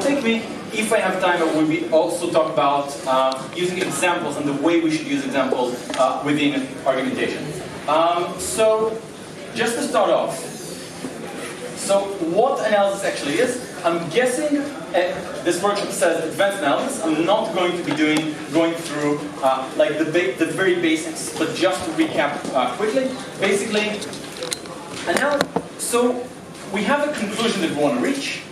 Take me, if I have time, I will also talk about using examples and the way we should use examples within argumentation. So, just to start off, so what analysis actually is, I'm guessing, this workshop says advanced analysis, I'm not going to be going through like the very basics, but just to recap quickly, basically, so we have a conclusion that we want to reach.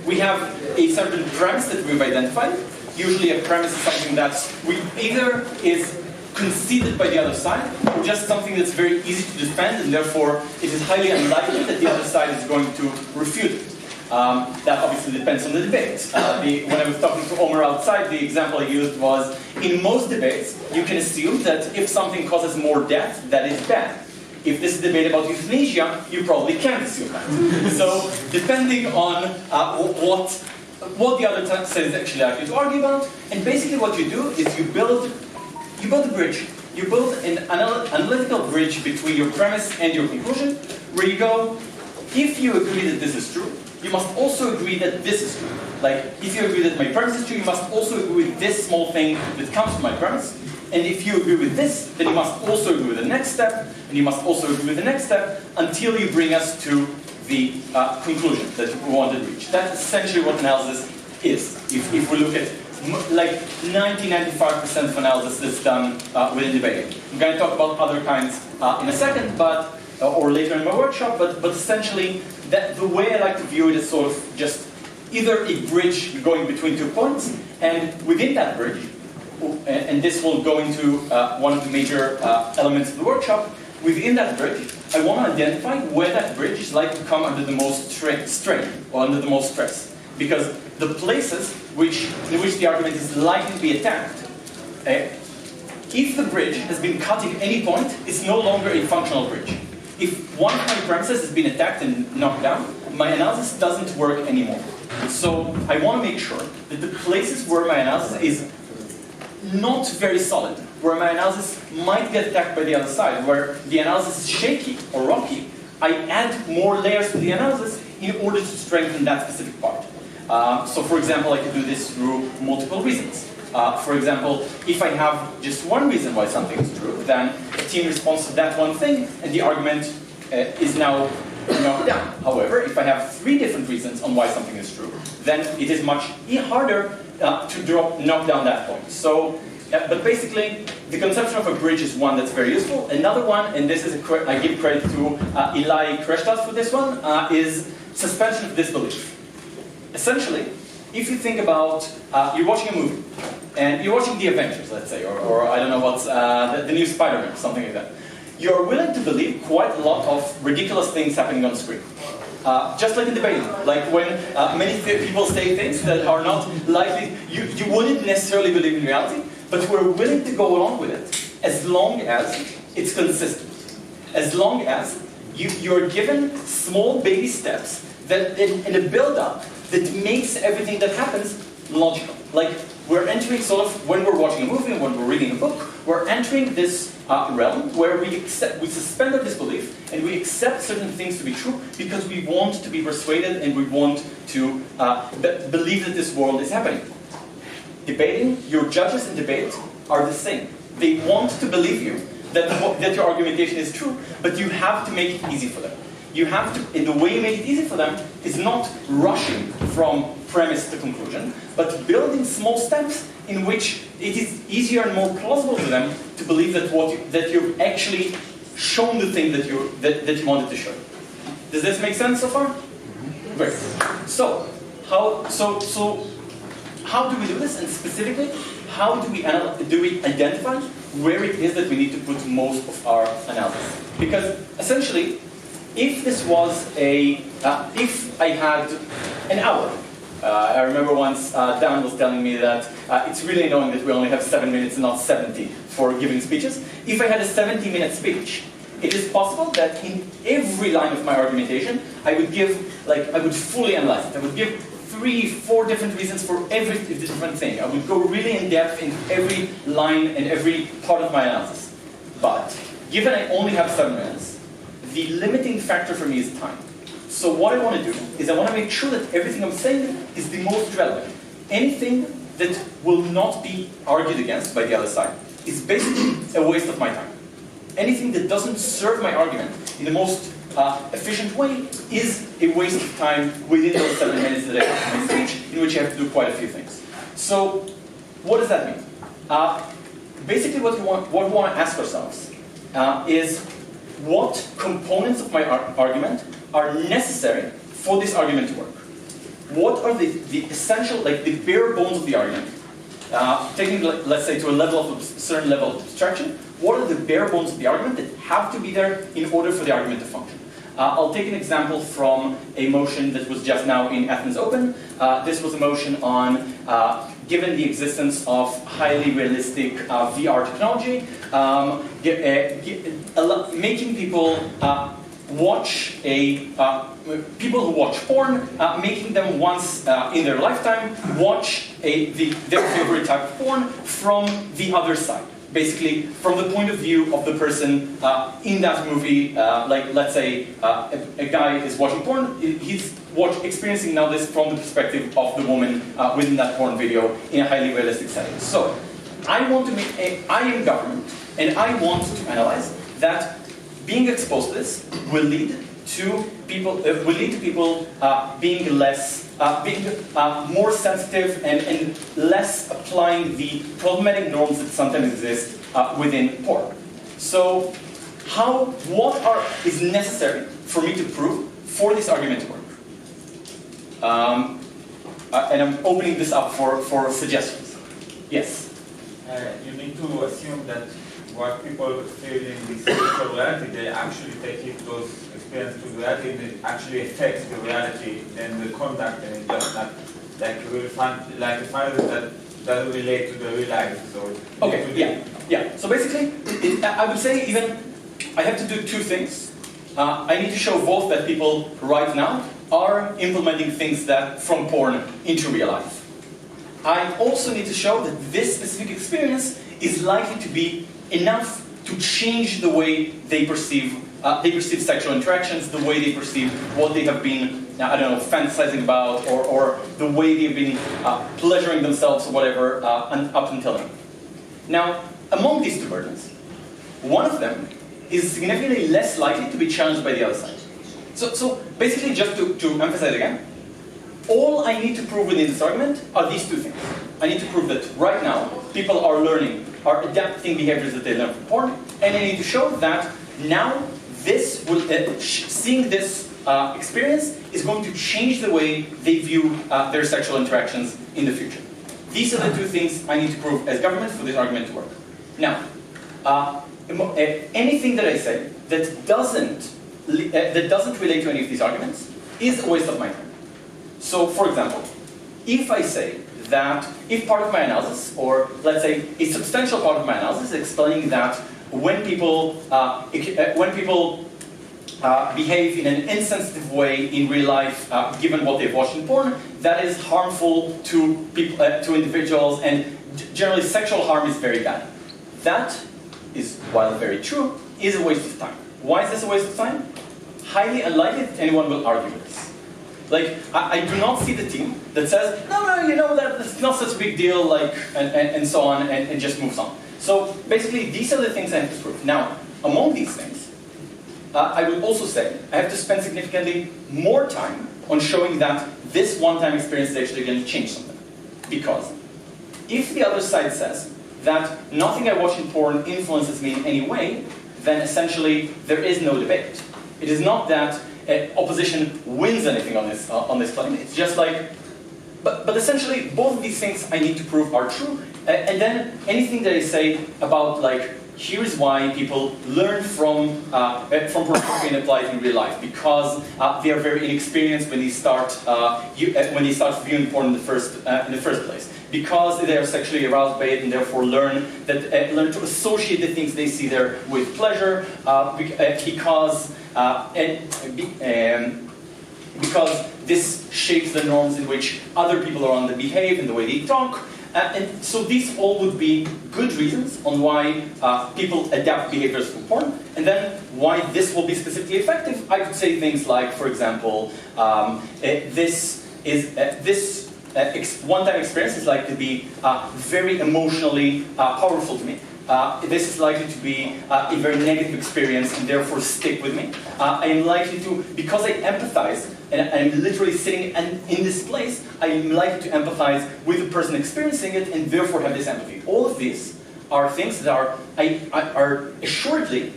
We have a certain premise that we've identified. Usually a premise is something that either is conceded by the other side, or just something that's very easy to defend, and therefore it is highly unlikely that the other side is going to refute it. That obviously depends on the debate. When I was talking to Omer outside, the example I used was, in most debates, you can assume that if something causes more death, that is bad. If this is a debate about euthanasia, you probably can't assume that. So, depending on what the other side is actually likely to argue about, and basically what you do is you build a bridge. You build an analytical bridge between your premise and your conclusion, where you go, if you agree that this is true, you must also agree that this is true. Like, if you agree that my premise is true, you must also agree with this small thing that comes from my premise. And if you agree with this, then you must also agree with the next step, and you must also agree with the next step, until you bring us to the conclusion that we want to reach. That's essentially what analysis is. If we look at like 90-95% of analysis that's done within debating. I'm going to talk about other kinds in a second, but or later in my workshop, but essentially the way I like to view it is sort of just either a bridge going between 2 points, and within that bridge, and this will go into one of the major elements of the workshop, within that bridge, I want to identify where that bridge is likely to come under the most strain, or under the most stress. Because the places in which the argument is likely to be attacked, if the bridge has been cut at any point, it's no longer a functional bridge. If one of my premises has been attacked and knocked down, my analysis doesn't work anymore. So I want to make sure that the places where my analysis is not very solid, where my analysis might get attacked by the other side, where the analysis is shaky or rocky, I add more layers to the analysis in order to strengthen that specific part. So for example, I could do this through multiple reasons. For example, if I have just one reason why something is true, then a team responds to that one thing, and the argument is now knocked down. However, if I have 3 different reasons on why something is true, then it is much harder to knock down that point. So, but basically, the conception of a bridge is one that's very useful. Another one, and this is I give credit to Eli Kreshtat for this one, is suspension of disbelief. Essentially, if you think about, you're watching a movie, and you're watching The Avengers, let's say, or I don't know what's, the new Spider-Man, something like that. You're willing to believe quite a lot of ridiculous things happening on screen. Just like in debating, like when many people say things that are not likely, you wouldn't necessarily believe in reality, but we're willing to go along with it, as long as it's consistent. As long as you're given small baby steps that in a build-up that makes everything that happens logical. Like, we're entering sort of, when we're watching a movie, when we're reading a book, we're entering this realm where we suspend our disbelief and we accept certain things to be true because we want to be persuaded and we want to believe that this world is happening. Debating, your judges in debate are the same. They want to believe you that your argumentation is true, but you have to make it easy for them. You have to, and the way you make it easy for them is not rushing from premise to conclusion, but building small steps in which it is easier and more plausible to them to believe that you've actually shown the thing that you wanted to show. Does this make sense so far? Great. So how do we do this, and specifically, how do we identify where it is that we need to put most of our analysis? Because essentially, if this was if I had an hour, I remember once Dan was telling me that it's really annoying that we only have 7 minutes and not 70 for giving speeches. If I had a 70-minute speech, it is possible that in every line of my argumentation, I would fully analyze it. I would give 3-4 different reasons for every different thing. I would go really in depth in every line and every part of my analysis. But given I only have 7 minutes, the limiting factor for me is time. So what I want to do is I want to make sure that everything I'm saying is the most relevant. Anything that will not be argued against by the other side is basically a waste of my time. Anything that doesn't serve my argument in the most efficient way is a waste of time within those 7 minutes that I have in my speech, in which I have to do quite a few things. So, what does that mean? Basically, what we want to ask ourselves is what components of my argument are necessary for this argument to work. What are the essential, like the bare bones of the argument? Taking, let's say, to a certain level of abstraction, what are the bare bones of the argument that have to be there in order for the argument to function? I'll take an example from a motion that was just now in Athens Open. This was a motion on, given the existence of highly realistic VR technology, making people watch people who watch porn, making them once in their lifetime watch their favorite type of porn from the other side. Basically, from the point of view of the person in that movie, like let's say a guy is watching porn, he's experiencing now this from the perspective of the woman within that porn video in a highly realistic setting. So, I am government, and I want to analyze that being exposed to this will lead to people being more sensitive and less applying the problematic norms that sometimes exist within porn. So, what is necessary for me to prove for this argument to work? And I'm opening this up for suggestions. Yes. You need to assume that what people feel in this virtual reality, they actually take it, those experiences to reality, and it actually affects the reality and the conduct, and it's just not like a fantasy that doesn't relate to the real life. So okay, yeah. So basically, I would say even I have to do two things. I need to show both that people right now are implementing things that from porn into real life. I also need to show that this specific experience is likely to be enough to change the way they perceive sexual interactions, the way they perceive what they have been, fantasizing about, or the way they've been pleasuring themselves or whatever up until now. Now, among these two burdens, one of them is significantly less likely to be challenged by the other side. So basically, just to emphasize again, all I need to prove within this argument are these two things. I need to prove that right now, people are adapting behaviors that they learn from porn, and I need to show that now seeing this experience is going to change the way they view their sexual interactions in the future. These are the two things I need to prove as government for this argument to work. Now, anything that I say that doesn't relate to any of these arguments is a waste of my time. So, for example, if I say that if part of my analysis, or let's say a substantial part of my analysis, is explaining that when people behave in an insensitive way in real life, given what they've watched in porn, that is harmful to people, to individuals, and generally sexual harm is very bad. That is, while very true, is a waste of time. Why is this a waste of time? Highly unlikely that anyone will argue with this. Like, I do not see the team that says, no, that's not such a big deal, and so on, and just moves on. So basically, these are the things I have to prove. Now, among these things, I would also say I have to spend significantly more time on showing that this one-time experience is actually going to change something. Because if the other side says that nothing I watch in porn influences me in any way, then essentially there is no debate. It is not that opposition wins anything on this claim. It's just like, but essentially both of these things I need to prove are true, and then anything that I say about here's why people learn from pornography and apply it in real life, because they are very inexperienced when they start viewing porn in the first place. Because they are sexually aroused by it and therefore learn to associate the things they see there with pleasure, because this shapes the norms in which other people around them behave and the way they talk. And so these all would be good reasons on why people adapt behaviors from porn, and then why this will be specifically effective. I could say things like, for example, this one-time experience is likely to be very emotionally powerful to me. This is likely to be a very negative experience and therefore stick with me. I am likely to, because I empathize, and I'm literally sitting in this place, I am likely to empathize with the person experiencing it and therefore have this empathy. All of these are things that are assuredly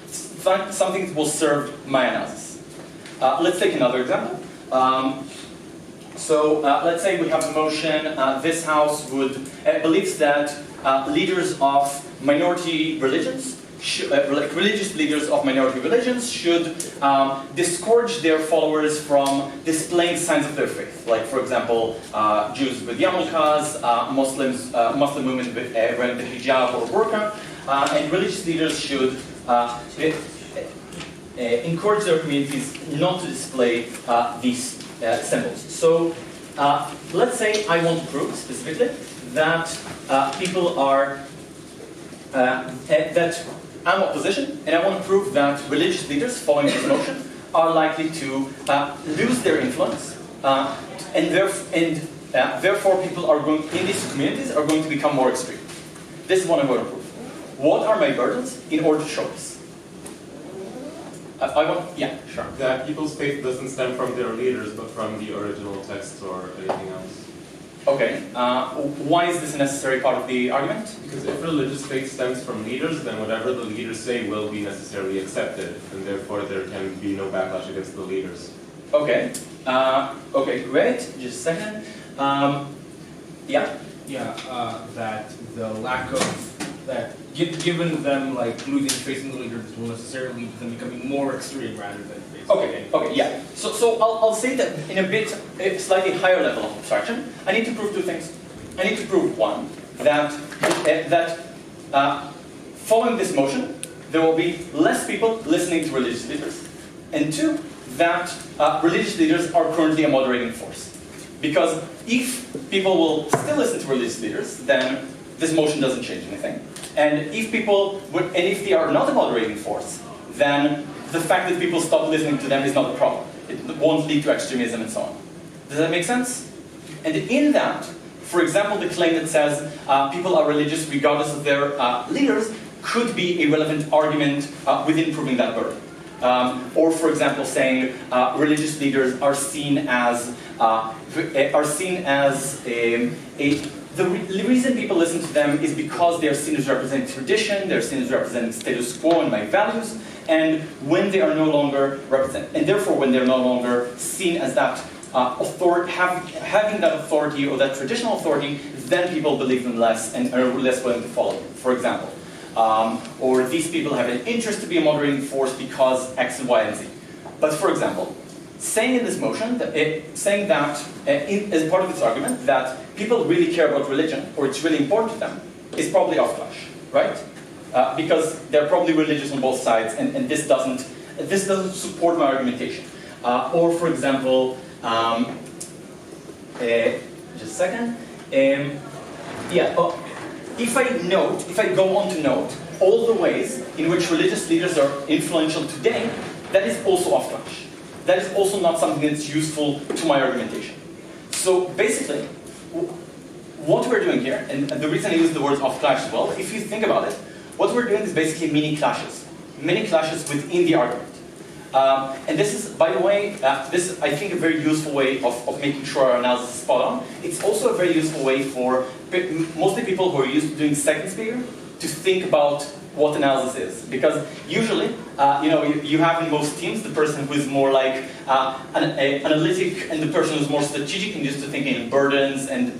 something that will serve my analysis. Let's take another example. Let's say we have a motion, this house believes that leaders of minority religions, religious leaders of minority religions should discourage their followers from displaying signs of their faith. Like, for example, Jews with yarmulkes, Muslim women wearing the hijab or burqa, and religious leaders should encourage their communities not to display these symbols. So, let's say I want to prove specifically that people are that I'm opposition, and I want to prove that religious leaders following this motion are likely to lose their influence, and therefore people are going in these communities are going to become more extreme. This is what I'm going to prove. What are my burdens in order to show this? Yeah, sure. That people's faith doesn't stem from their leaders, but from the original text or anything else. Okay. Why is this a necessary part of the argument? Because if religious faith stems from leaders, then whatever the leaders say will be necessarily accepted, and therefore there can be no backlash against the leaders. Okay. Okay, great. Just a second. Yeah? Yeah, that the lack of that, given them like losing faith in the leaders will necessarily lead to them becoming more extreme rather than faith. Okay, yeah. So I'll say that in a slightly higher level of abstraction, I need to prove two things. I need to prove one, that following this motion, there will be less people listening to religious leaders, and two, that religious leaders are currently a moderating force. Because if people will still listen to religious leaders, then this motion doesn't change anything. And if if they are not a moderating force, then the fact that people stop listening to them is not a problem. It won't lead to extremism and so on. Does that make sense? And in that, for example, the claim that says people are religious regardless of their leaders could be a relevant argument within proving that burden. Or, for example, saying religious leaders are seen as the reason people listen to them is because they are seen as representing tradition, they're seen as representing status quo and my values, and when they are no longer when they're no longer seen as that having that authority or that traditional authority, then people believe them less and are less willing to follow them, for example. Or these people have an interest to be a moderating force because X and Y and Z. But for example, saying in this motion, saying that as part of this argument, that people really care about religion, or it's really important to them, is probably off-clash, right? Because they're probably religious on both sides, and this doesn't support my argumentation. Or for example, just a second. If I go on to note all the ways in which religious leaders are influential today, that is also off-clash. That is also not something that's useful to my argumentation. So basically, what we're doing here, and the reason I use the word off-clash as well, if you think about it, what we're doing is basically mini clashes within the argument. And this is, by the way, this is, I think, a very useful way of making sure our analysis is spot on. It's also a very useful way for mostly people who are used to doing second speaker to think about what analysis is. Because usually, you have in most teams the person who is more like analytic and the person who's more strategic and used to thinking in burdens and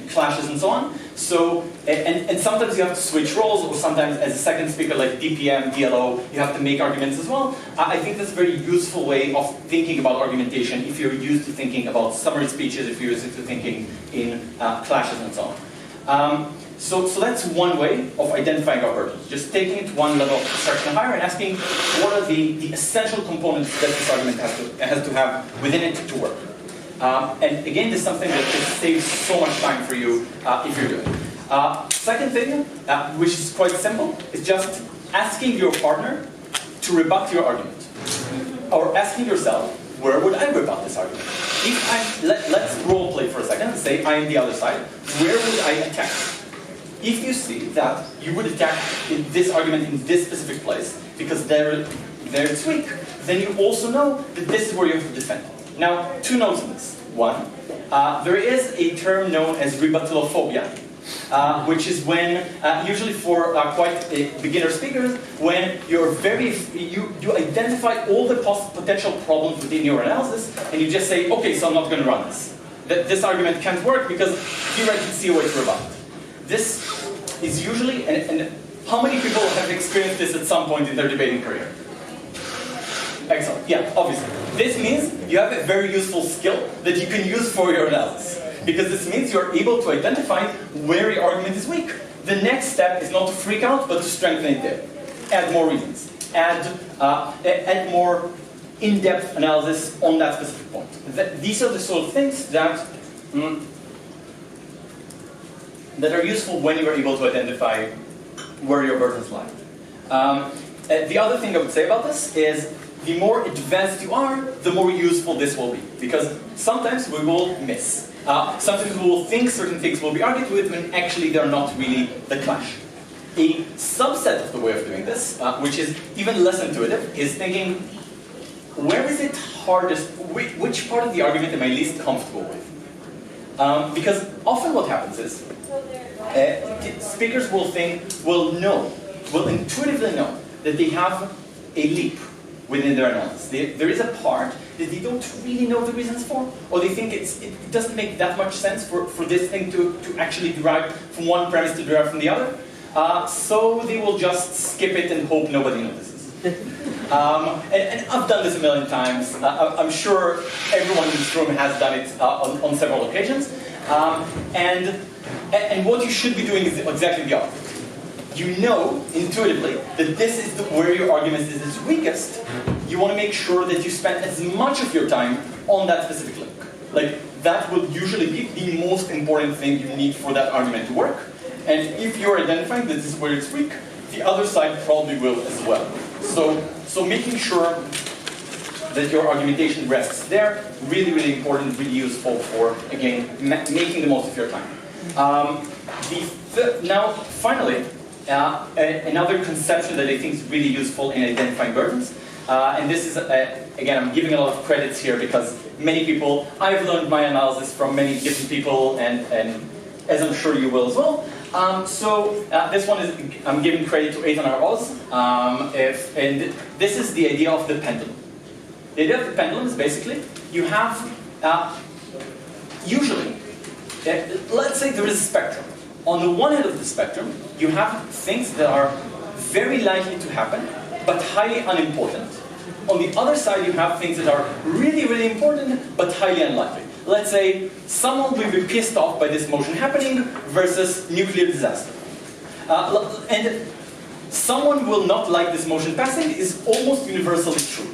clashes and so on. So, and sometimes you have to switch roles, or sometimes as a second speaker like DPM, DLO, you have to make arguments as well. I think that's a very useful way of thinking about argumentation if you're used to thinking about summary speeches, if you're used to thinking in clashes and so on. So that's one way of identifying our burdens, just taking it one level of abstraction higher and asking what are the essential components that this argument has to have within it to work. And again, this is something that just saves so much time for you if you're doing it. Second thing, which is quite simple, is just asking your partner to rebut your argument. Or asking yourself, where would I rebut this argument? If let's role play for a second and say I am the other side, where would I attack? If you see that you would attack this argument in this specific place, because there it's weak, then you also know that this is where you have to defend. Now, two notes on this. One, there is a term known as rebutalophobia, which is when, usually for quite beginner speakers, when you identify all the potential problems within your analysis, and you just say, okay, so I'm not going to run this. This argument can't work because here I can see a way to rebut it. This is usually, and how many people have experienced this at some point in their debating career? Excellent, yeah, obviously. This means you have a very useful skill that you can use for your analysis. Because this means you're able to identify where your argument is weak. The next step is not to freak out, but to strengthen it there. Add more reasons. Add more in-depth analysis on that specific point. These are the sort of things that are useful when you are able to identify where your burdens lie. The other thing I would say about this is the more advanced you are, the more useful this will be. Because sometimes we will miss. Sometimes we will think certain things will be argued with when actually they're not really the clash. A subset of the way of doing this, which is even less intuitive, is thinking, where is it hardest, which part of the argument am I least comfortable with? Because often what happens is, speakers will intuitively know that they have a leap within their analysis. There is a part that they don't really know the reasons for, or they think it doesn't make that much sense for this thing to actually derive from one premise to derive from the other. So they will just skip it and hope nobody notices. And I've done this a million times. I'm sure everyone in this room has done it on several occasions. And what you should be doing is exactly the opposite. You know intuitively that this is where your argument is its weakest. You want to make sure that you spend as much of your time on that specific link. Like, that will usually be the most important thing you need for that argument to work. And if you're identifying that this is where it's weak, the other side probably will as well. So making sure that your argumentation rests there, really, really important, really useful for, again, making the most of your time. Now, finally, another conception that I think is really useful in identifying burdens, and this is, again, I'm giving a lot of credits here because many people, I've learned my analysis from many different people, and as I'm sure you will as well. This one is, I'm giving credit to Eitan Oz, and this is the idea of the pendulum. The idea of the pendulum is basically, you have, usually, let's say there is a spectrum. On the one end of the spectrum, you have things that are very likely to happen, but highly unimportant. On the other side, you have things that are really, really important, but highly unlikely. Let's say someone will be pissed off by this motion happening versus nuclear disaster. And someone will not like this motion passing is almost universally true.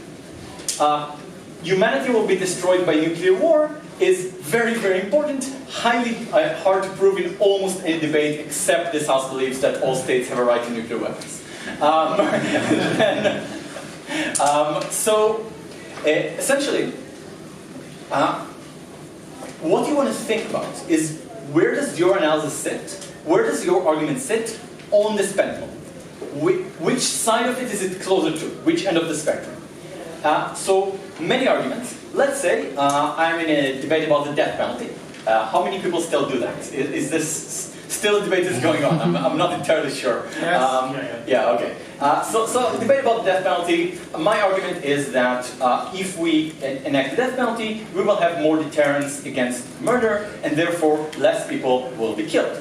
Humanity will be destroyed by nuclear war is very, very important, highly hard to prove in almost any debate, except this House believes that all states have a right to nuclear weapons. Essentially, what you want to think about is, where does your analysis sit? Where does your argument sit on this pendulum? Which side of it is it closer to? Which end of the spectrum? So many arguments. Let's say I'm in a debate about the death penalty. How many people still do that? Is this still a debate that's going on? I'm not entirely sure. Yes. Yeah, okay. So the debate about the death penalty, my argument is that if we enact the death penalty, we will have more deterrence against murder, and therefore less people will be killed.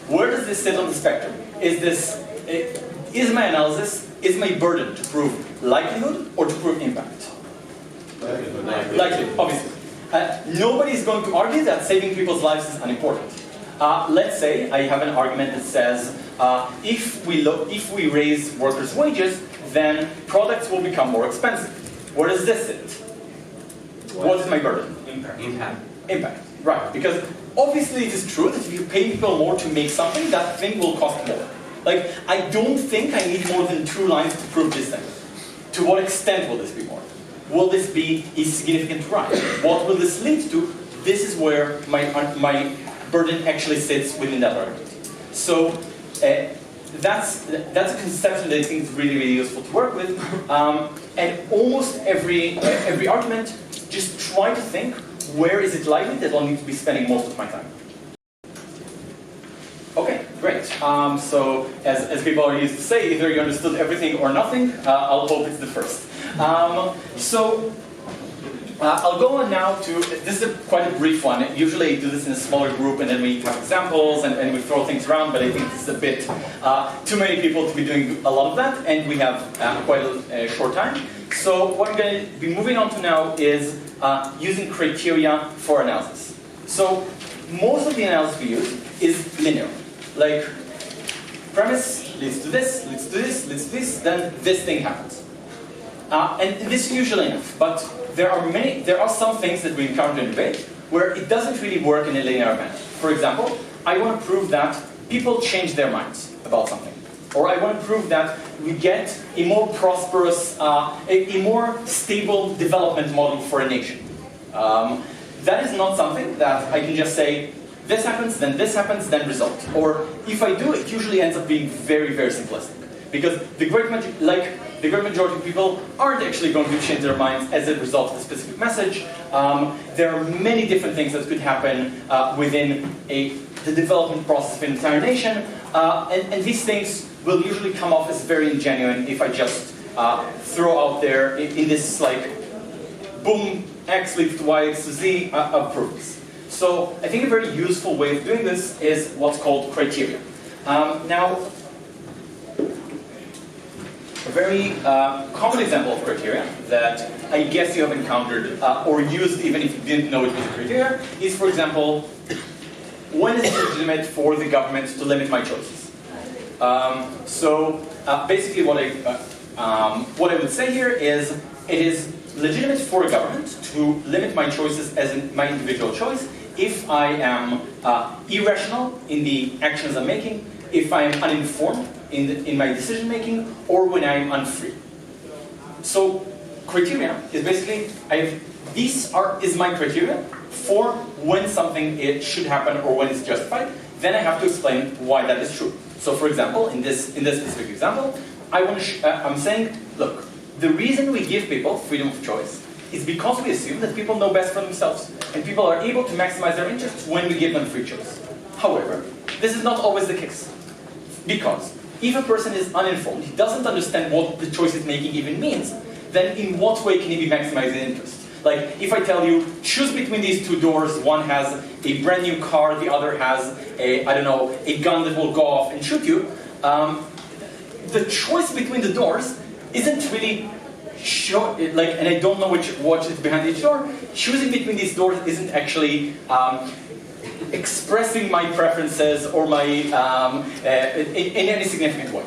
Where does this sit on the spectrum? Is my analysis, is my burden to prove likelihood or to prove impact? Likelihood, obviously. Nobody is going to argue that saving people's lives is unimportant. Let's say I have an argument that says if we raise workers' wages, then products will become more expensive. Where does this sit? What is my burden? Impact, right. Because obviously it is true that if you pay people more to make something, that thing will cost more. Like, I don't think I need more than 2 lines to prove this thing. To what extent will this be more? will this be a significant rise? What will this lead to? This is where my burden actually sits within that argument. So that's a conception that I think is really, really useful to work with. And almost every argument, just try to think, where is it likely that I'll need to be spending most of my time? Okay, great. So as people are used to say, either you understood everything or nothing. I'll hope it's the first. I'll go on now to, this is quite a brief one. Usually I do this in a smaller group and then we have examples and we throw things around, but I think this is a bit too many people to be doing a lot of that, and we have quite a short time. So what I'm going to be moving on to now is using criteria for analysis. So most of the analysis we use is linear. Like, premise leads to this, leads to this, leads to this, then this thing happens. And this is usually enough, but there are some things that we encounter in debate where it doesn't really work in a linear manner. For example, I want to prove that people change their minds about something. Or I want to prove that we get a more prosperous, a more stable development model for a nation. That is not something that I can just say, this happens, then result. Or if I do, it usually ends up being very, very simplistic. Because the great majority of people aren't actually going to change their minds as a result of a specific message. There are many different things that could happen within the development process of an entire nation. And these things will usually come off as very ingenuine if I just throw out there in this like, boom, X leads to Y, X to Z proofs. So I think a very useful way of doing this is what's called criteria. Now, a very common example of criteria that I guess you have encountered or used even if you didn't know it was a criteria is, for example, when is it legitimate for the government to limit my choices? Basically what I would say here is it is legitimate for a government to limit my choices as my individual choice if I am irrational in the actions I'm making, if I am uninformed in my decision making, or when I am unfree. So criteria is basically, this is my criteria for when something should happen or when it's justified. Then I have to explain why that is true. So for example, in this specific example, I'm saying, look, the reason we give people freedom of choice is because we assume that people know best for themselves, and people are able to maximize their interests when we give them free choice. However, this is not always the case. Because if a person is uninformed, he doesn't understand what the choice he's making even means, then in what way can he be maximizing interest? Like, if I tell you, choose between these two doors, one has a brand new car, the other has a gun that will go off and shoot you, the choice between the doors isn't really and I don't know what is behind each door. Choosing between these doors isn't actually expressing my preferences or my in any significant way.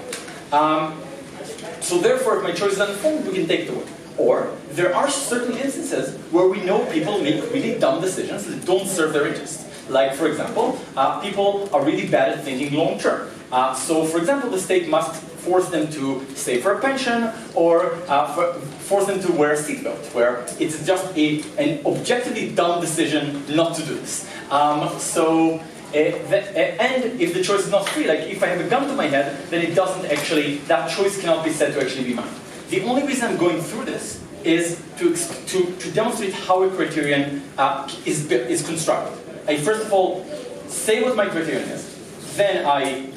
So therefore, if my choice is uninformed, we can take it away. Or there are certain instances where we know people make really dumb decisions that don't serve their interests. Like, for example, people are really bad at thinking long term. So, for example, the state must force them to save for a pension or force them to wear a seatbelt, where it's just an objectively dumb decision not to do this. And if the choice is not free, like if I have a gun to my head, then it doesn't actually, that choice cannot be said to actually be mine. The only reason I'm going through this is to demonstrate how a criterion is constructed. I first of all say what my criterion is. Then I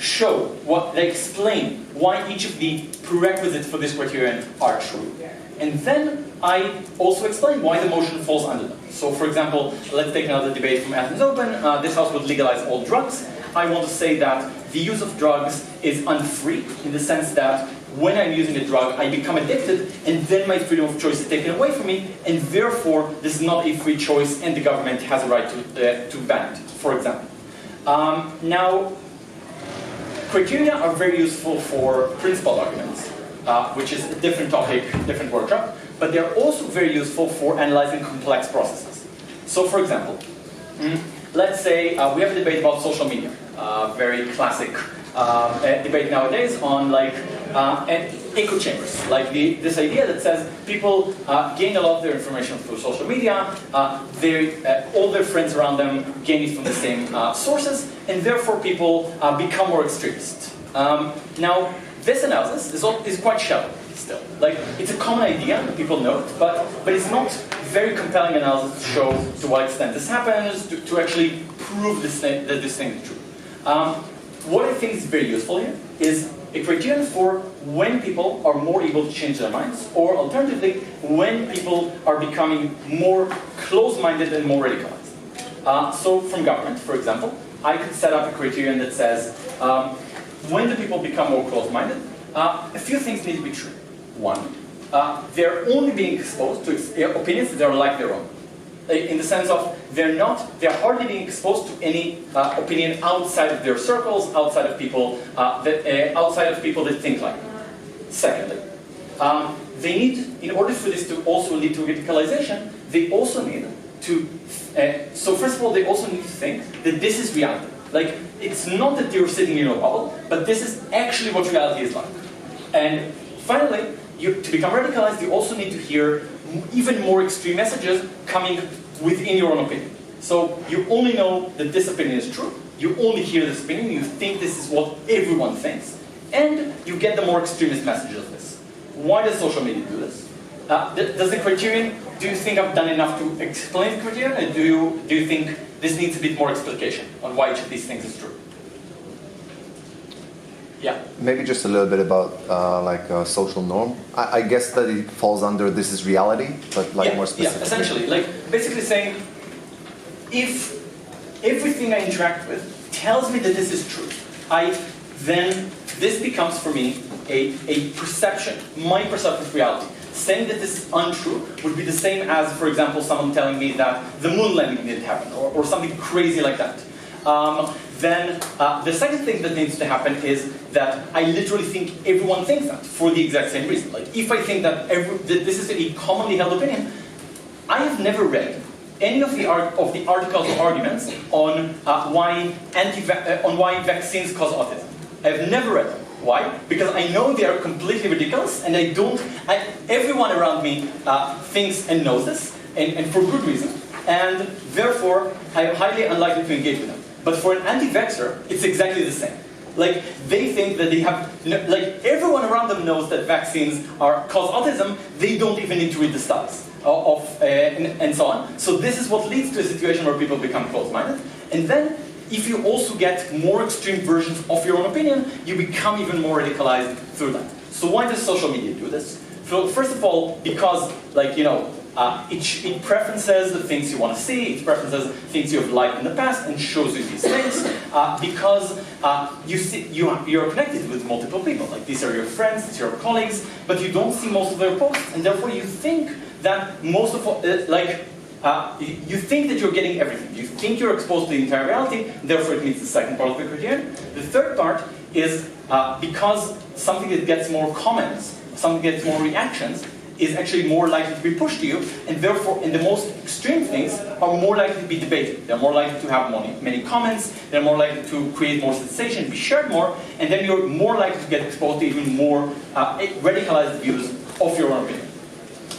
explain why each of the prerequisites for this criterion are true. And then I also explain why the motion falls under them. So for example, let's take another debate from Athens Open. This house would legalize all drugs. I want to say that the use of drugs is unfree in the sense that when I'm using a drug, I become addicted, and then my freedom of choice is taken away from me, and therefore this is not a free choice, and the government has a right to ban it, for example. Now, criteria are very useful for principal arguments, which is a different topic, different workshop, but they're also very useful for analyzing complex processes. So for example, let's say we have a debate about social media, very classic debate nowadays on like, and echo chambers, like this idea that says people gain a lot of their information through social media, all their friends around them gain it from the same sources, and therefore people become more extremist. Now, this analysis is quite shallow still. Like, it's a common idea, people know it, but it's not very compelling analysis to show to what extent this happens, to actually prove that this thing is true. What I think is very useful here is a criterion for when people are more able to change their minds, or alternatively, when people are becoming more close-minded and more radicalized. So from government, for example, I could set up a criterion that says, when do people become more close-minded? A few things need to be true. One, they're only being exposed to opinions that are like their own. In the sense of they're hardly being exposed to any opinion outside of their circles, outside of people that think like them. Secondly, they need, in order for this to also lead to radicalization, they also need to. So first of all, they also need to think that this is reality. Like, it's not that you're sitting in a bubble, but this is actually what reality is like. And finally, to become radicalized, you also need to hear even more extreme messages coming within your own opinion. So you only know that this opinion is true, you only hear this opinion, you think this is what everyone thinks, and you get the more extremist messages of this. Why does social media do this? Does the criterion, do you think I've done enough to explain the criterion, or do you think this needs a bit more explication on why each of these things is true? Yeah. Maybe just a little bit about like a social norm. I guess that it falls under this is reality, but like more specifically. Yeah, essentially, like basically saying, if everything I interact with tells me that this is true, then this becomes for me a perception, my perception of reality. Saying that this is untrue would be the same as, for example, someone telling me that the moon landing didn't happen, or something crazy like that. Then the second thing that needs to happen is that I literally think everyone thinks that for the exact same reason. Like, if I think that this is a commonly held opinion, I have never read any of the articles or arguments on why vaccines cause autism. I have never read them. Why? Because I know they are completely ridiculous, and everyone around me thinks and knows this, and for good reason, and therefore I am highly unlikely to engage with them. But for an anti-vaxxer, it's exactly the same. Like, they think that they have, like, everyone around them knows that vaccines cause autism, they don't even need to read the studies and so on. So this is what leads to a situation where people become closed-minded. And then, if you also get more extreme versions of your own opinion, you become even more radicalized through that. So why does social media do this? So first of all, because, like, it preferences the things you want to see, it preferences things you have liked in the past, and shows you these things, because you're connected with multiple people. Like, these are your friends, these are your colleagues, but you don't see most of their posts, and therefore you think that you think that you're getting everything. You think you're exposed to the entire reality, therefore it meets the second part of the criterion. The third part is because something that gets more comments, something that gets more reactions, is actually more likely to be pushed to you, and therefore, the most extreme things are more likely to be debated. They're more likely to have many comments, they're more likely to create more sensation, be shared more, and then you're more likely to get exposed to even more radicalized views of your own opinion.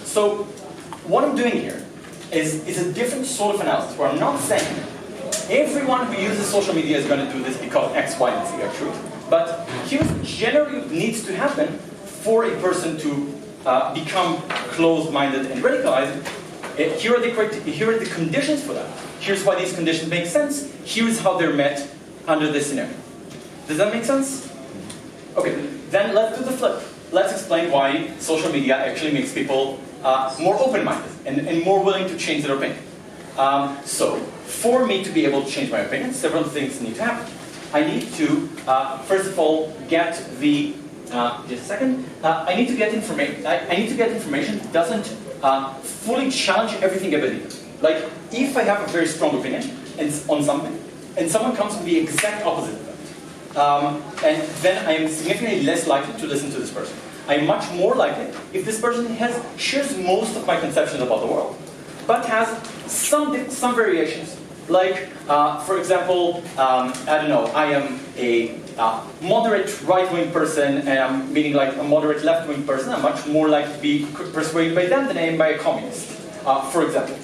So, what I'm doing here is a different sort of analysis, where I'm not saying everyone who uses social media is going to do this because X, Y, and Z are true, but here's what generally needs to happen for a person to become closed-minded and radicalized. Here are the conditions for that. Here's why these conditions make sense. Here's how they're met under this scenario. Does that make sense? Okay, then let's do the flip. Let's explain why social media actually makes people more open-minded and more willing to change their opinion. So, for me to be able to change my opinion, several things need to happen. I need to, first of all, get the just a second. I need to get information. I need to get information that doesn't fully challenge everything I believe. Like, if I have a very strong opinion on something, and someone comes with the exact opposite of that, and then I am significantly less likely to listen to this person. I am much more likely if this person shares most of my conceptions about the world, but has some variations Like, for example, I don't know, I am a moderate right-wing person, and I'm meaning like a moderate left-wing person. I'm much more likely to be persuaded by them than I am by a communist, for example.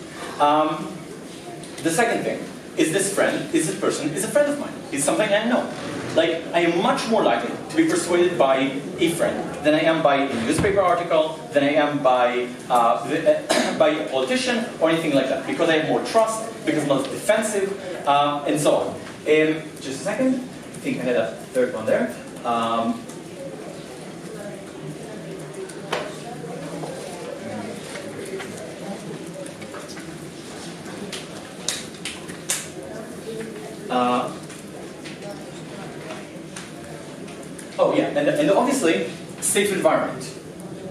The second thing is this person is a friend of mine. He's something I know. Like, I am much more likely to be persuaded by a friend than I am by a newspaper article, than I am by by a politician or anything like that, because I have more trust, because I'm less defensive, and so on. Just a second. I think I had a third one there. Oh yeah, and obviously, safe environment.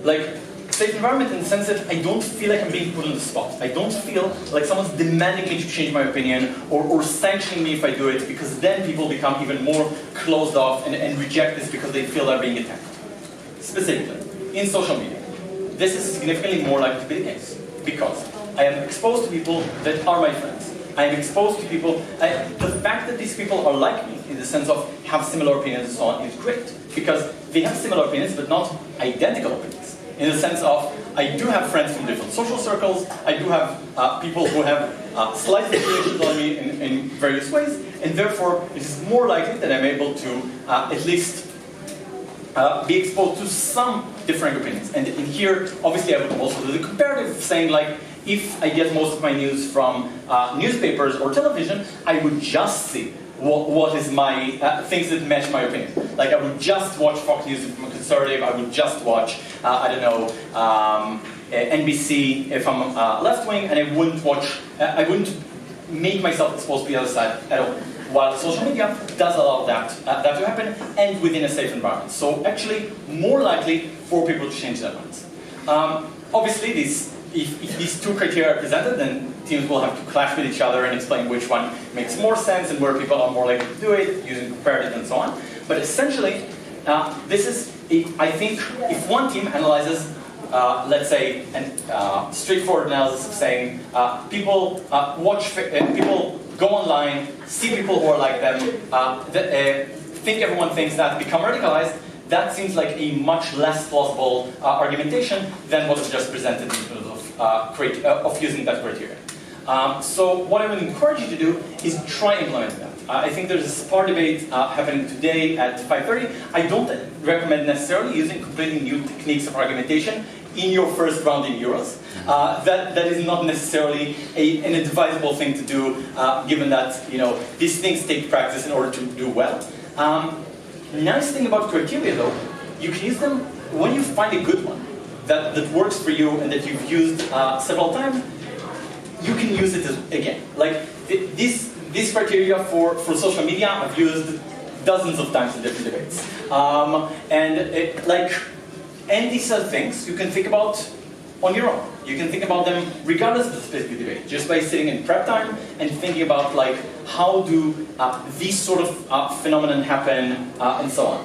Like, safe environment in the sense that I don't feel like I'm being put on the spot. I don't feel like someone's demanding me to change my opinion or sanctioning me if I do it, because then people become even more closed off and reject this because they feel they're being attacked. Specifically, in social media, this is significantly more likely to be the case, because I am exposed to people that are my friends. I am exposed to people, the fact that these people are like me, in the sense of have similar opinions and so on, is great. Because they have similar opinions, but not identical opinions. In the sense of, I do have friends from different social circles, I do have people who have slight variations on me in various ways, and therefore, it is more likely that I'm able to at least be exposed to some different opinions. And in here, obviously, I would also do the comparative, saying like, if I get most of my news from newspapers or television, I would just see what is my things that match my opinion. Like, I would just watch Fox News if I'm a conservative. I would just watch I don't know NBC if I'm left wing, and I wouldn't watch. I wouldn't make myself exposed to the other side at all. While social media does allow that to happen, and within a safe environment. So actually, more likely for people to change their minds. Obviously, if these two criteria are presented, then teams will have to clash with each other and explain which one makes more sense and where people are more likely to do it, using comparative and so on. But essentially, this is, I think, if one team analyzes, let's say, a straightforward analysis of saying people people go online, see people who are like them, think everyone thinks that, become radicalized, that seems like a much less plausible argumentation than what was just presented in terms of using that criteria. So what I would encourage you to do is try implementing that. I think there's a SPAR debate happening today at 5:30. I don't recommend necessarily using completely new techniques of argumentation in your first round in Euros. That is not necessarily an advisable thing to do, given that these things take practice in order to do well. Nice thing about criteria, though, you can use them when you find a good one that works for you and that you've used several times. You can use it again. Like these criteria for social media, I've used dozens of times in different debates. And these are things you can think about on your own. You can think about them regardless of the specific debate, just by sitting in prep time and thinking about like how do these sort of phenomenon happen and so on.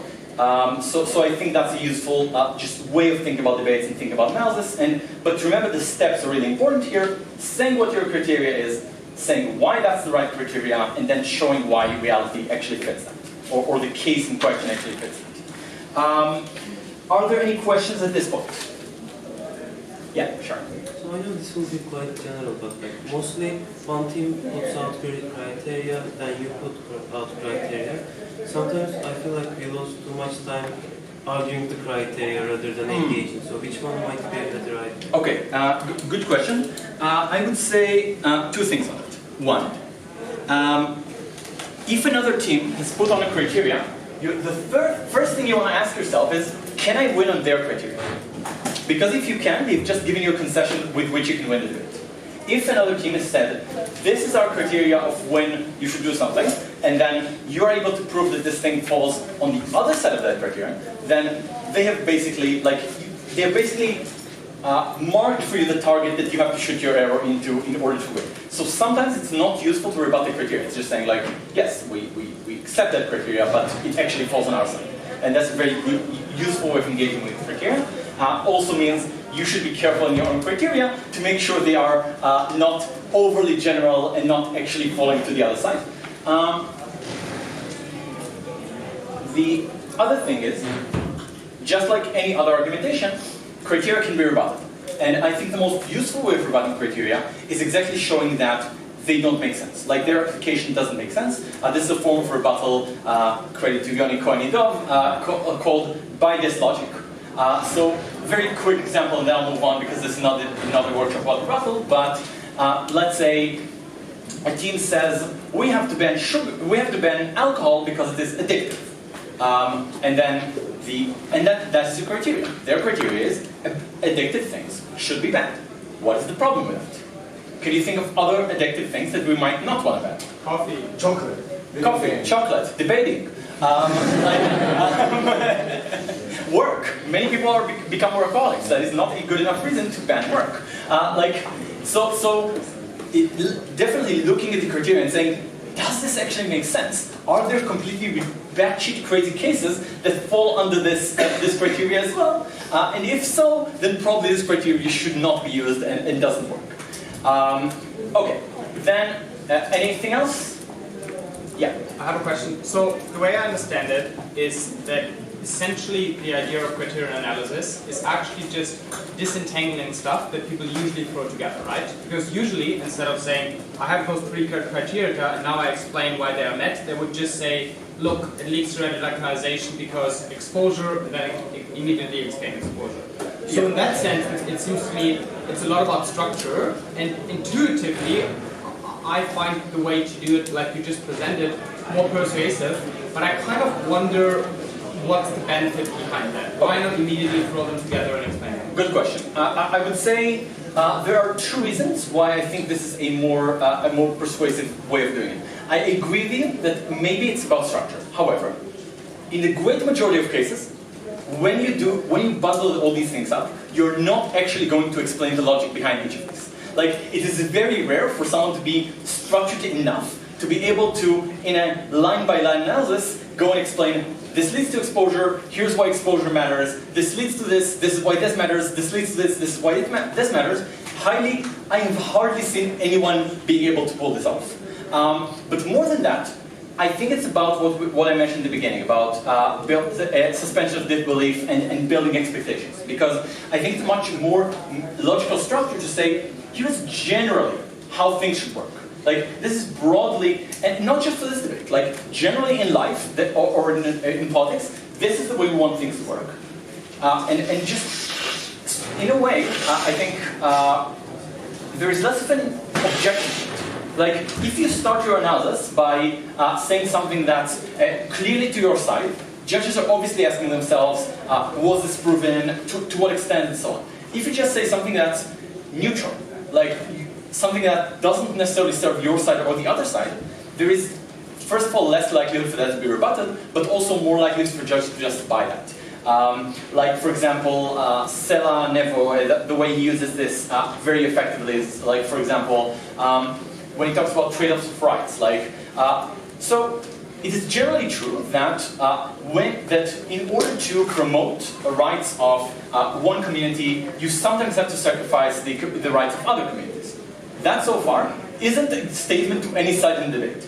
So I think that's a useful just way of thinking about debates and thinking about analysis. But remember, the steps are really important here. Saying what your criteria is, saying why that's the right criteria, and then showing why reality actually fits that, or the case in question actually fits that. Are there any questions at this point? Yeah, sure. So I know this will be quite general, but like mostly one team puts out criteria, then you put out criteria. Sometimes I feel like we lose too much time arguing the criteria rather than engaging. So which one might be a better idea? Okay, good question. I would say two things on it. One, if another team has put on a criteria, the first thing you want to ask yourself is, can I win on their criteria? Because if you can, they've just given you a concession with which you can win the debate. If another team has said, this is our criteria of when you should do something, and then you're able to prove that this thing falls on the other side of that criterion, then they have basically, marked for you the target that you have to shoot your arrow into in order to win. So sometimes it's not useful to rebut the criteria. It's just saying like, yes, we accept that criteria, but it actually falls on our side. And that's a very good, useful way of engaging with the criteria. Also means you should be careful in your own criteria to make sure they are not overly general and not actually falling to the other side. The other thing is, just like any other argumentation, criteria can be rebutted. And I think the most useful way of rebutting criteria is exactly showing that they don't make sense. Like their application doesn't make sense. This is a form of rebuttal, credit to Yoni Kohenidov, called by this logic. So very quick example, and then I'll move on because this is not another workshop about rebuttal. But let's say a team says we have to ban sugar, we have to ban alcohol because it is addictive, that's the criteria. Their criteria is addictive things should be banned. What is the problem with it? Can you think of other addictive things that we might not want to ban? Coffee, chocolate. Coffee, chocolate, debating. Work. Many people become workaholics. That is not a good enough reason to ban work. Definitely looking at the criteria and saying, does this actually make sense? Are there completely batshit crazy cases that fall under this criteria as well? And if so, then probably this criteria should not be used and doesn't work. Okay, then anything else? Yeah. I have a question. So the way I understand it is that essentially the idea of criteria analysis is actually just disentangling stuff that people usually throw together, right? Because usually, instead of saying, I have those three criteria and now I explain why they are met, they would just say, look, it leads to radicalization because exposure, and then immediately explain exposure. So in that sense, it seems to me it's a lot about structure, and intuitively, I find the way to do it, like you just presented, more persuasive, but I kind of wonder what's the benefit behind that? Why not immediately throw them together and explain it? Good question. I would say there are two reasons why I think this is a more persuasive way of doing it. I agree with you that maybe it's about structure. However, in the great majority of cases, when you bundle all these things up, you're not actually going to explain the logic behind each of these. Like, it is very rare for someone to be structured enough to be able to, in a line-by-line analysis, go and explain, this leads to exposure, here's why exposure matters, this leads to this is why this matters, this leads to this is why this matters. I have hardly seen anyone being able to pull this off. But more than that, I think it's about what I mentioned in the beginning, about suspension of disbelief and building expectations. Because I think it's much more logical structure to say, here's generally how things should work. Like, this is broadly, and not just for this debate, like, generally in life, or in politics, this is the way we want things to work. And just, in a way, I think there is less of an objection. Like, if you start your analysis by saying something that's clearly to your side, judges are obviously asking themselves, was this proven, to what extent, and so on. If you just say something that's neutral, like something that doesn't necessarily serve your side or the other side, there is, first of all, less likelihood for that to be rebutted, but also more likelihood for judges to just buy that. Like, for example, Sela Nevo, the way he uses this very effectively is, like, for example, when he talks about trade-offs of rights. Like, so it is generally true that in order to promote the rights of one community, you sometimes have to sacrifice the rights of other communities. That, so far, isn't a statement to any side in the debate.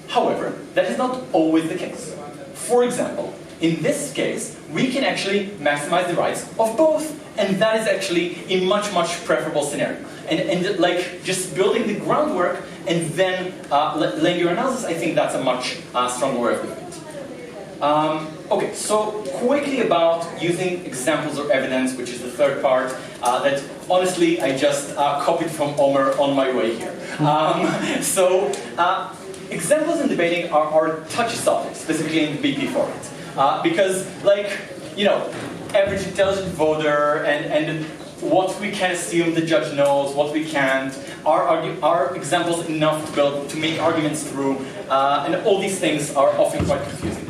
However, that is not always the case. For example, in this case, we can actually maximize the rights of both, and that is actually a much, much preferable scenario. And like, just building the groundwork and then laying your analysis, I think that's a much stronger way of doing it. Okay, so quickly about using examples or evidence, which is the third part, that honestly I just copied from Omer on my way here. Examples in debating are touchy subjects, specifically in the BP format. Because, like, you know, average intelligent voter and what we can assume the judge knows, what we can't, are examples enough to make arguments through, and all these things are often quite confusing.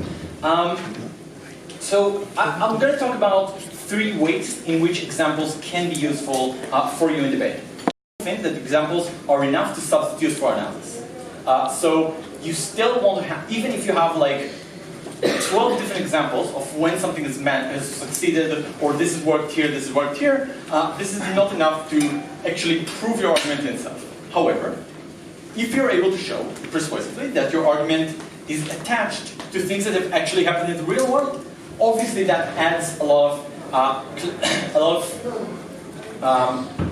So I'm going to talk about 3 ways in which examples can be useful for you in debate. I think that examples are enough to substitute for analysis. So you still want to have, even if you have like 12 different examples of when something has succeeded, or this has worked here, this has worked here, this is not enough to actually prove your argument in itself. However, if you're able to show persuasively that your argument is attached to things that have actually happened in the real world, obviously that adds a lot of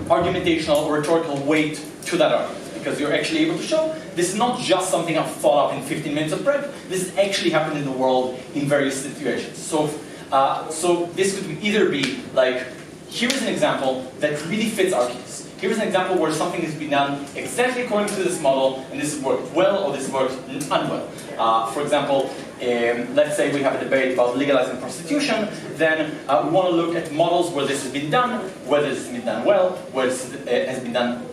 argumentational or rhetorical weight to that argument, because you're actually able to show this is not just something I've thought up in 15 minutes of prep. This has actually happened in the world in various situations. So this could either be like, here's an example that really fits our case. Here's an example where something has been done exactly according to this model, and this has worked well, or this has worked unwell. For example, let's say we have a debate about legalizing prostitution, then we want to look at models where this has been done, whether this has been done well, where this has been done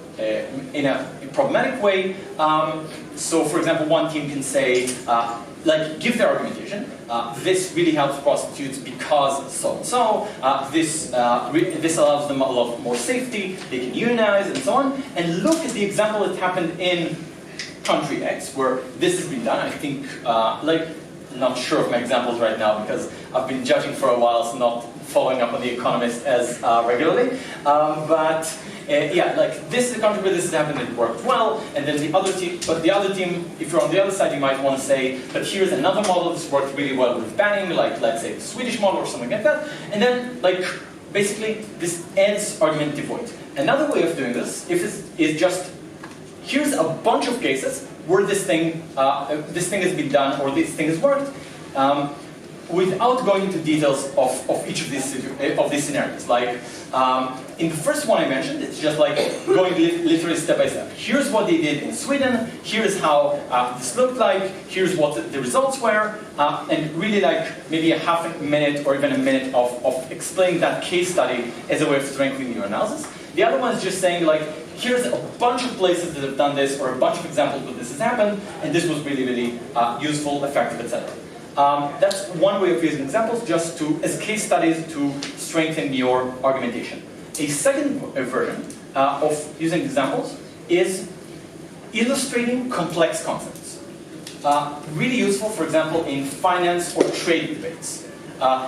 in a problematic way. So, for example, one team can say, give their argumentation. This really helps prostitutes because so-and-so. This allows them a lot more safety. They can unionize and so on. And look at the example that happened in country X, where this has been done. I think, I'm not sure of my examples right now because I've been judging for a while, so not following up on The Economist as regularly. This is a country where this has happened and it worked well, and then the other team, if you're on the other side, you might want to say, but here's another model that's worked really well with banning, like let's say the Swedish model or something like that, and then basically this adds argumentative weight. Another way of doing this is just, here's a bunch of cases where this thing has been done or this thing has worked, without going into details of each of these scenarios. In the first one I mentioned, it's just like going literally step by step. Here's what they did in Sweden, here's how this looked like, here's what the results were, and really maybe a half a minute or even a minute of explaining that case study as a way of strengthening your analysis. The other one is just saying here's a bunch of places that have done this, or a bunch of examples where this has happened, and this was really, really useful, effective, etc. That's one way of using examples, just as case studies to strengthen your argumentation. A second version of using examples is illustrating complex concepts. Really useful, for example, in finance or trade debates.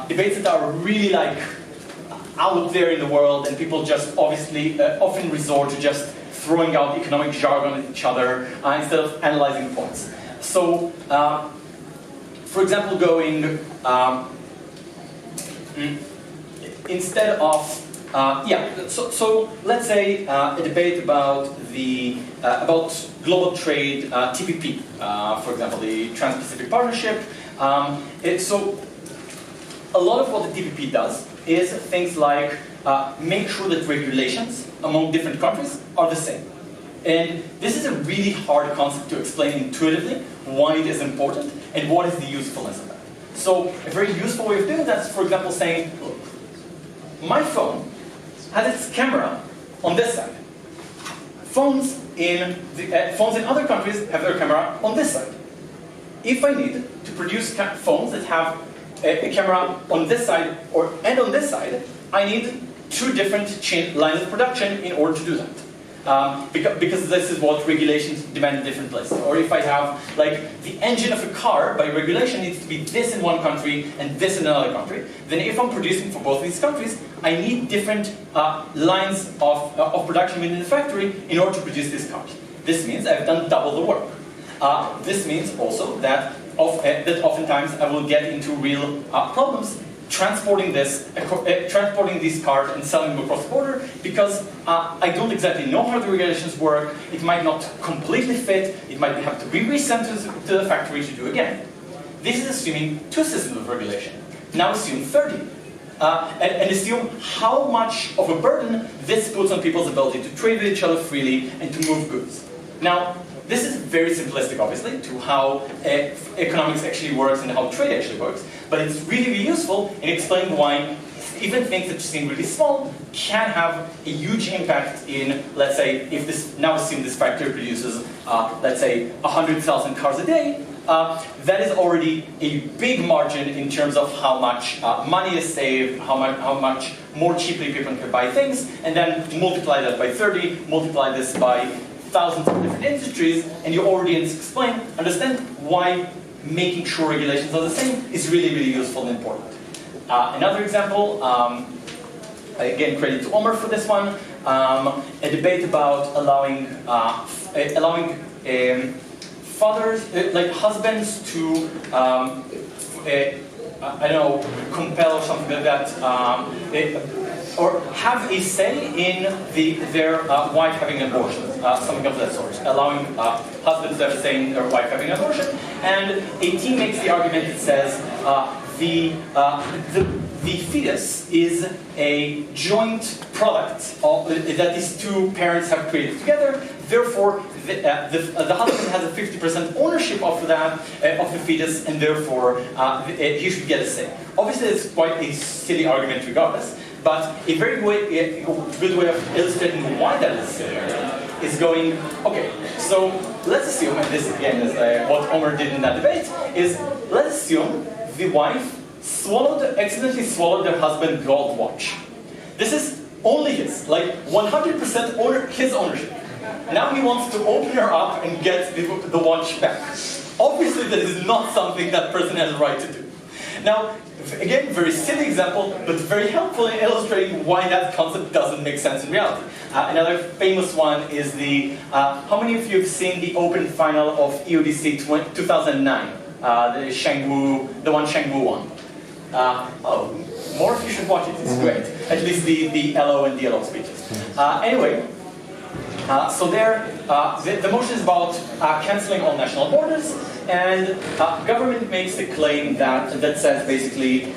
Debates that are really out there in the world, and people just often resort to just throwing out economic jargon at each other instead of analyzing points. So, for example, instead of so let's say a debate about about global trade, TPP, for example, the Trans-Pacific Partnership. So a lot of what the TPP does is things like make sure that regulations among different countries are the same. And this is a really hard concept to explain intuitively why it is important and what is the usefulness of that. So a very useful way of doing that is, for example, saying, look, my phone has its camera on this side. Phones in other countries have their camera on this side. If I need to produce phones that have a camera on this side and on this side, I need two different lines of production in order to do that. Because this is what regulations demand in different places. Or if I have, the engine of a car, by regulation, needs to be this in one country and this in another country, then if I'm producing for both of these countries, I need different lines of production within the factory in order to produce these cars. This means I've done double the work. This means also that oftentimes I will get into real problems transporting these cars and selling them across the border, because I don't exactly know how the regulations work. It might not completely fit. It might have to be resent to the factory to do again. This is assuming two systems of regulation. Now assume 30. And assume how much of a burden this puts on people's ability to trade with each other freely and to move goods. Now, this is very simplistic, obviously, to how economics actually works and how trade actually works, but it's really, really useful in explaining why even things that seem really small can have a huge impact in, let's say, now assume this factory produces, let's say, 100,000 cars a day, that is already a big margin in terms of how much money is saved, how much more cheaply people can buy things, and then multiply that by 30, multiply this by thousands of different industries, and your audience understand why making sure regulations are the same is really, really useful and important. Another example, again, credit to Omer for this one, a debate about allowing fathers, like husbands to, I don't know, compel or something like that, or have a say in their wife having an abortion, something of that sort, allowing husbands to have a say in their wife having an abortion. And a team makes the argument that says the fetus is a joint product that these two parents have created together. Therefore, the husband has a 50% ownership of that, of the fetus, and therefore he should get a say. Obviously, it's quite a silly argument regardless, but a very good way of illustrating why that is silly is going, okay, so let's assume, and this again is what Omer did in that debate, is let's assume the wife accidentally swallowed her husband's gold watch. This is only his, like 100% his ownership. Now he wants to open her up and get the watch back. Obviously that is not something that person has a right to do. Now, again, very silly example, but very helpful in illustrating why that concept doesn't make sense in reality. Another famous one is the, how many of you have seen the open final of EUDC 2009? The one Shangwu won. Oh, more of you should watch it, it's great. At least the LO and DLO speeches. Anyway, so there, the motion is about cancelling all national borders, and government makes a claim that says basically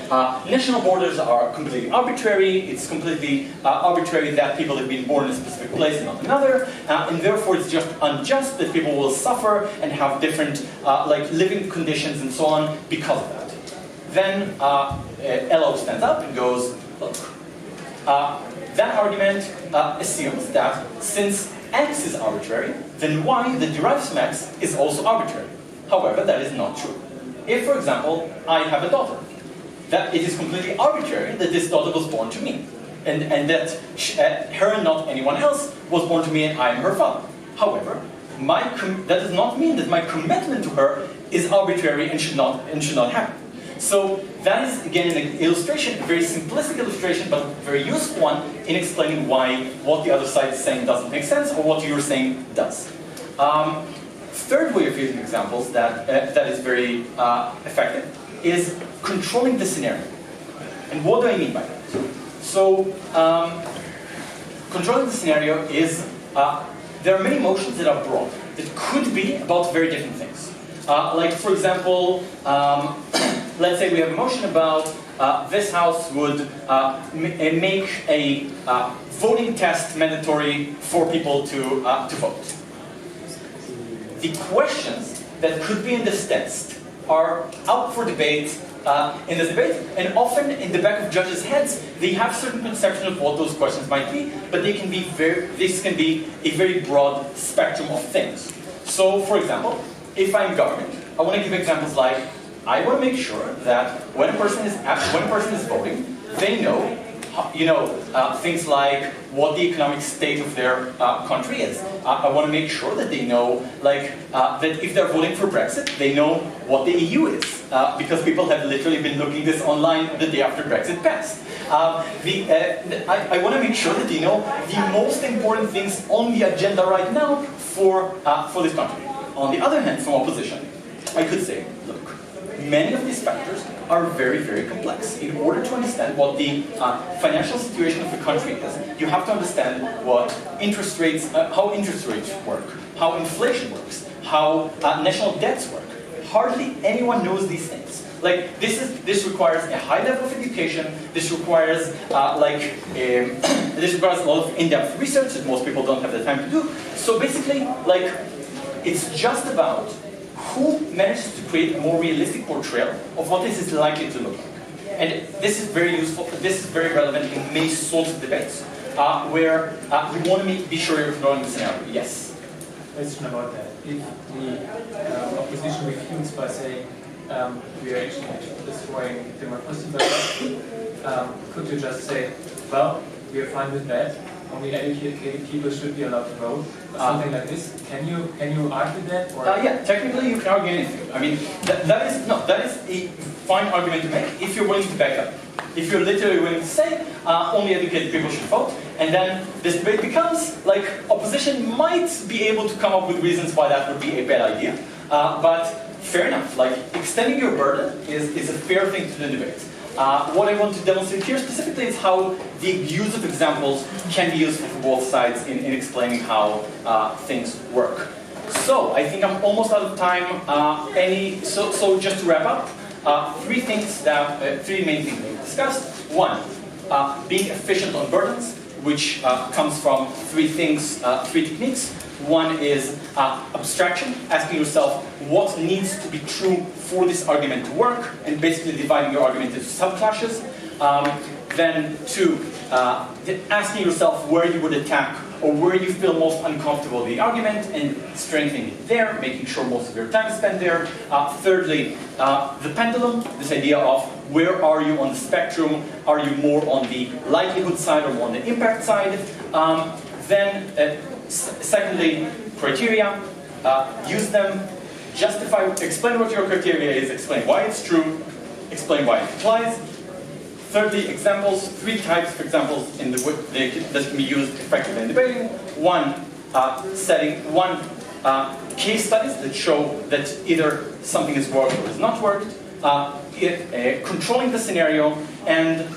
national borders are completely arbitrary. It's completely arbitrary that people have been born in a specific place and not another, and therefore it's just unjust that people will suffer and have different like living conditions and so on because of that. Then LO stands up and goes, look, that argument assumes that since X is arbitrary, then Y that derives from X is also arbitrary. However, that is not true. If, for example, I have a daughter, that it is completely arbitrary that this daughter was born to me, and that her and not anyone else was born to me and I am her father. However, that does not mean that my commitment to her is arbitrary and should not happen. So that is, again, an illustration, a very simplistic illustration, but a very useful one in explaining why what the other side is saying doesn't make sense, or what you're saying does. Third way of using examples that is very effective is controlling the scenario. And what do I mean by that? So, controlling the scenario is, there are many motions that are broad, that could be about very different things. Like, for example, let's say we have a motion about this house would make a voting test mandatory for people to vote. The questions that could be in this test are up for debate in this debate, and often in the back of judges' heads, they have certain conception of what those questions might be, but this can be a very broad spectrum of things. So, for example, if I'm government, I want to give examples like, I want to make sure that when a person is voting, they know, things like what the economic state of their country is. I want to make sure that they know, like, that if they're voting for Brexit, they know what the EU is, because people have literally been looking this online the day after Brexit passed. I want to make sure that they know the most important things on the agenda right now for this country. On the other hand, from opposition, I could say, look, many of these factors are very, very complex. In order to understand what the financial situation of the country is, you have to understand what interest rates, how interest rates work, how inflation works, how national debts work. Hardly anyone knows these things. Like, this requires a high level of education. This requires this requires a lot of in-depth research that most people don't have the time to do. So basically, like, it's just about who manages to create a more realistic portrayal of what this is likely to look like. And this is very useful, this is very relevant in many sorts of debates, where you want to be sure you're controlling the scenario. Yes? Question about that. If the opposition refuses by saying we are actually destroying democracy by that, could you just say, well, we are fine with that, only educated people should be allowed to vote, or something like this. Can you argue that? Or? Yeah, technically you can argue anything. I mean, that is a fine argument to make if you're willing to back up. If you're literally willing to say only educated people should vote, and then this debate becomes like opposition might be able to come up with reasons why that would be a bad idea, but fair enough. Like extending your burden is a fair thing to the debate. What I want to demonstrate here specifically is how the use of examples can be useful for both sides in explaining how things work. So I think I'm almost out of time. So just to wrap up, three main things that we discussed. One, being efficient on burdens, which comes from three techniques. One is abstraction, asking yourself what needs to be true for this argument to work, and basically dividing your argument into subclasses. Then two, asking yourself where you would attack or where you feel most uncomfortable with the argument and strengthening it there, making sure most of your time is spent there. Thirdly, the pendulum, this idea of where are you on the spectrum? Are you more on the likelihood side or more on the impact side? Secondly, criteria, use them, justify, explain what your criteria is, explain why it's true, explain why it applies. Thirdly, examples, three types of examples that can be used effectively in debating. One, case studies that show that either something has worked or has not worked, controlling the scenario, and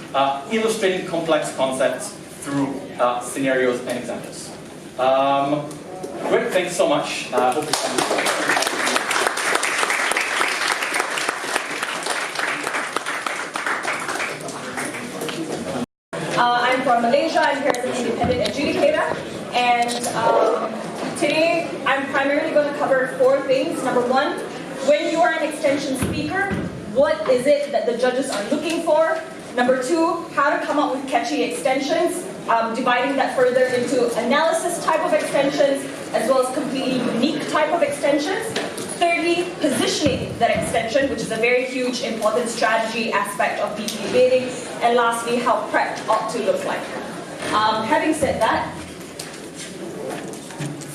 illustrating complex concepts through scenarios and examples. Great, thanks so much. Hope you find this I'm from Malaysia. I'm here as an independent adjudicator. And today, I'm primarily going to cover four things. Number one, when you are an extension speaker, what is it that the judges are looking for? Number two, how to come up with catchy extensions, dividing that further into analysis type of extensions, as well as completely unique type of extensions. Thirdly, positioning that extension, which is a very huge, important strategy aspect of BP debating. And lastly, how prep ought to look like. Having said that,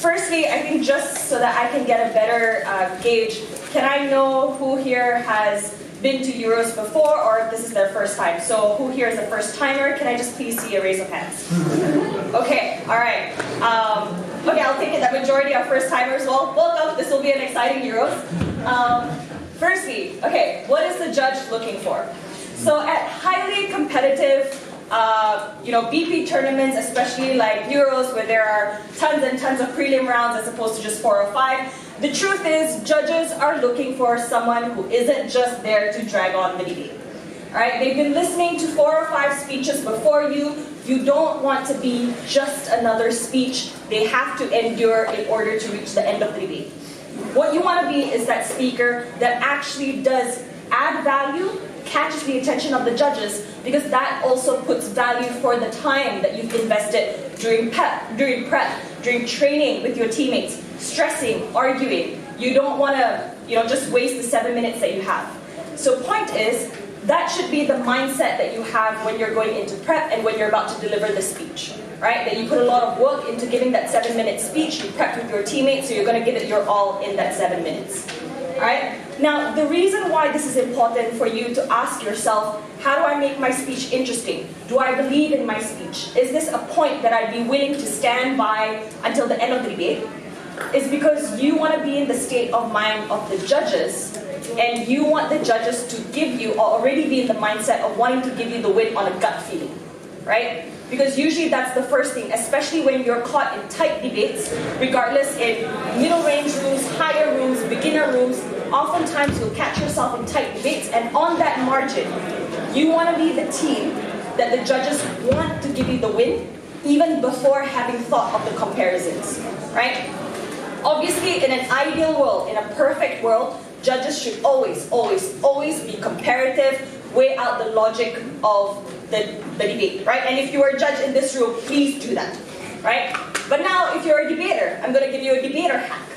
firstly, I think just so that I can get a better gauge, can I know who here has been to Euros before, or if this is their first time? So who here is a first timer? Can I just please see a raise of hands? Okay, all right. Okay, I'll take it that majority are first timers. Well, welcome. This will be an exciting Euros. Firstly, okay, what is the judge looking for? So at highly competitive, BP tournaments, especially like Euros, where there are tons and tons of prelim rounds as opposed to just 4 or 5. The truth is, judges are looking for someone who isn't just there to drag on the debate. All right, they've been listening to 4 or 5 speeches before you. You don't want to be just another speech. They have to endure in order to reach the end of the debate. What you want to be is that speaker that actually does add value, catches the attention of the judges, because that also puts value for the time that you've invested during prep, during training with your teammates, stressing, arguing. You don't want to, just waste the 7 minutes that you have. So point is, that should be the mindset that you have when you're going into prep and when you're about to deliver the speech, right? That you put a lot of work into giving that 7-minute speech, you prepped with your teammates, so you're going to give it your all in that 7 minutes. Alright? Now, the reason why this is important for you to ask yourself, how do I make my speech interesting? Do I believe in my speech? Is this a point that I'd be willing to stand by until the end of the debate? Is because you want to be in the state of mind of the judges, and you want the judges to give you, or already be in the mindset of wanting to give you the win on a gut feeling, right? Because usually that's the first thing, especially when you're caught in tight debates, regardless in middle range rooms, higher rooms, beginner rooms, oftentimes you'll catch yourself in tight debates, and on that margin, you want to be the team that the judges want to give you the win, even before having thought of the comparisons, right? Obviously, in an ideal world, in a perfect world, judges should always, always, always be comparative, weigh out the logic of the debate, right? And if you are a judge in this room, please do that, right? But now, if you're a debater, I'm going to give you a debater hack,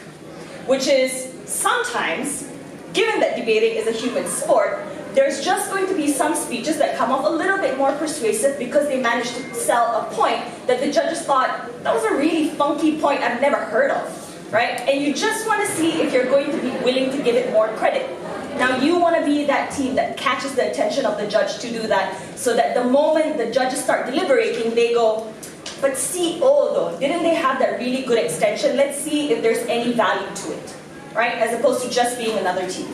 which is sometimes, given that debating is a human sport, there's just going to be some speeches that come off a little bit more persuasive because they managed to sell a point that the judges thought, that was a really funky point I've never heard of, right? And you just want to see if you're going to be willing to give it more credit. Now you want to be that team that catches the attention of the judge to do that, so that the moment the judges start deliberating, they go, but see, though, didn't they have that really good extension? Let's see if there's any value to it, right? As opposed to just being another team.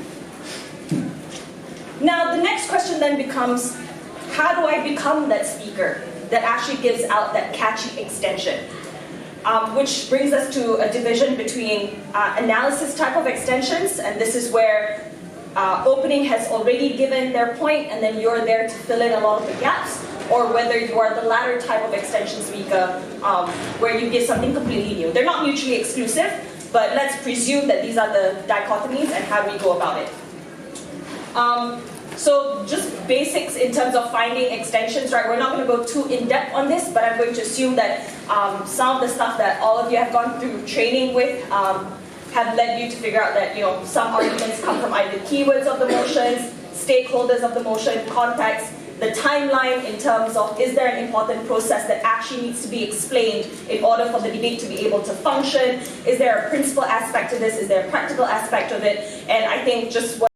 Now, the next question then becomes, how do I become that speaker that actually gives out that catchy extension? Which brings us to a division between analysis type of extensions, and this is where opening has already given their point, and then you're there to fill in a lot of the gaps, or whether you are the latter type of extension speaker, where you give something completely new. They're not mutually exclusive, but let's presume that these are the dichotomies and how we go about it. So just basics in terms of finding extensions, right? We're not going to go too in-depth on this, but I'm going to assume that some of the stuff that all of you have gone through training with have led you to figure out that, some arguments come from either keywords of the motions, stakeholders of the motion, context, the timeline in terms of, is there an important process that actually needs to be explained in order for the debate to be able to function? Is there a principal aspect to this? Is there a practical aspect of it? And I think just what